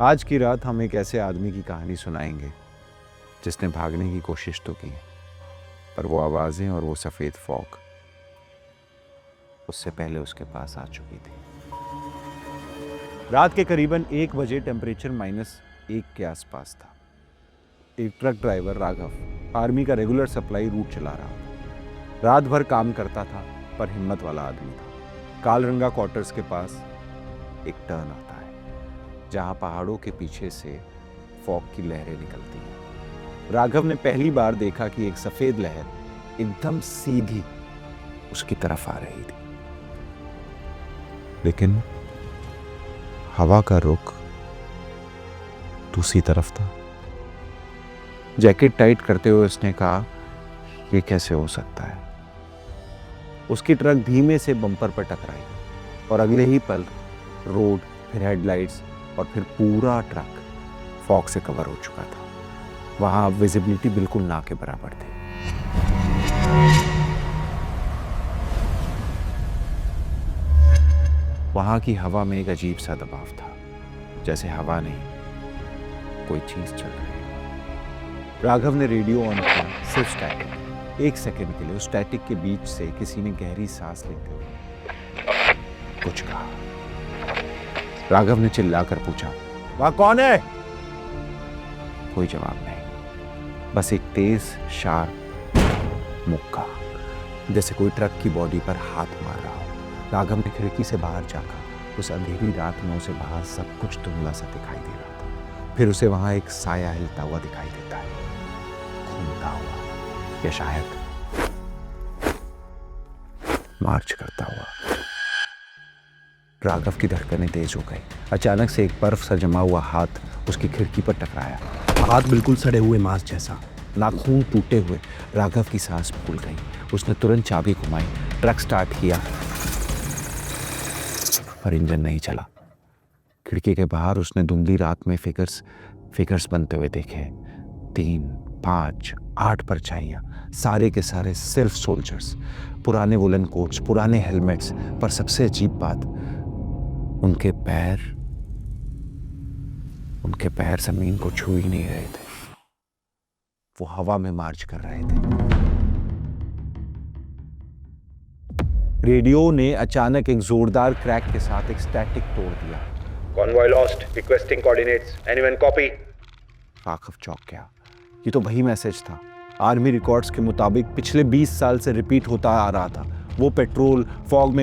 आज की रात हम एक ऐसे आदमी की कहानी सुनाएंगे जिसने भागने की कोशिश तो की, पर वो आवाज़ें और वो सफ़ेद फॉग उससे पहले उसके पास आ चुकी थी। रात के करीबन 1 बजे टेम्परेचर -1 के आसपास था। एक ट्रक ड्राइवर राघव आर्मी का रेगुलर सप्लाई रूट चला रहा था। रात भर काम करता था, पर हिम्मत वाला आदमी था। कालरंगा क्वार्टर्स के पास एक टर्न आता है जहां पहाड़ों के पीछे से फॉग की लहरें निकलती हैं। राघव ने पहली बार देखा कि एक सफेद लहर एकदम सीधी उसकी तरफ आ रही थी, लेकिन हवा का रुख दूसरी तरफ था। जैकेट टाइट करते हुए उसने कहा, ये कैसे हो सकता है? उसकी ट्रक धीमे से बम्पर पर टकराई और अगले ही पल रोड, फिर हेडलाइट्स और फिर पूरा ट्रक फॉग से कवर हो चुका था। वहां अब विजिबिलिटी बिल्कुल ना के बराबर थी। वहां की हवा में एक अजीब सा दबाव था, जैसे हवा नहीं, कोई चीज चल रही है। राघव ने रेडियो ऑन किया, सिर्फ स्टैटिक। 1 सेकंड के लिए उस स्टैटिक के बीच से किसी ने गहरी सांस लेते हुए कुछ कहा। राघव ने चिल्लाकर पूछा, वहां कौन है? कोई जवाब नहीं, बस एक तेज शार्प मुक्का, जैसे कोई ट्रक की बॉडी पर हाथ मार रहा हो। राघव ने खिड़की से बाहर झांका। उस अंधेरी रात में उसे बाहर सब कुछ धुंधला सा दिखाई दे रहा था। फिर उसे वहां एक साया हिलता हुआ दिखाई देता है, घूमता हुआ, या शायद मार्च करता हुआ। राघव की धड़कनें तेज हो गई। अचानक से एक बर्फ सा जमा हुआ हाथ उसकी खिड़की पर टकराया। हाथ बिल्कुल सड़े हुए मांस जैसा, नाखून टूटे हुए। राघव की सांस फूल गई। उसने तुरंत चाबी घुमाई, ट्रक स्टार्ट किया, पर इंजन नहीं चला। खिड़की के बाहर उसने धुंधली रात में फिगर्स बनते हुए देखे। 3, 5, 8 परछाइयां, सारे के सारे सिर्फ सोल्जर्स। पुराने वुलन कोट्स, पुराने हेलमेट्स, पर सबसे अजीब बात, उनके पैर जमीन को छू ही नहीं रहे थे। वो हवा में मार्च कर रहे थे। रेडियो ने अचानक एक जोरदार क्रैक के साथ एक स्टैटिक तोड़ दिया। Convoy lost. Requesting coordinates. Anyone copy? Raghav चौंक गया। ये तो वही मैसेज था। आर्मी रिकॉर्ड्स के मुताबिक पिछले 20 साल से रिपीट होता आ रहा था। वो पेट्रोल फॉग में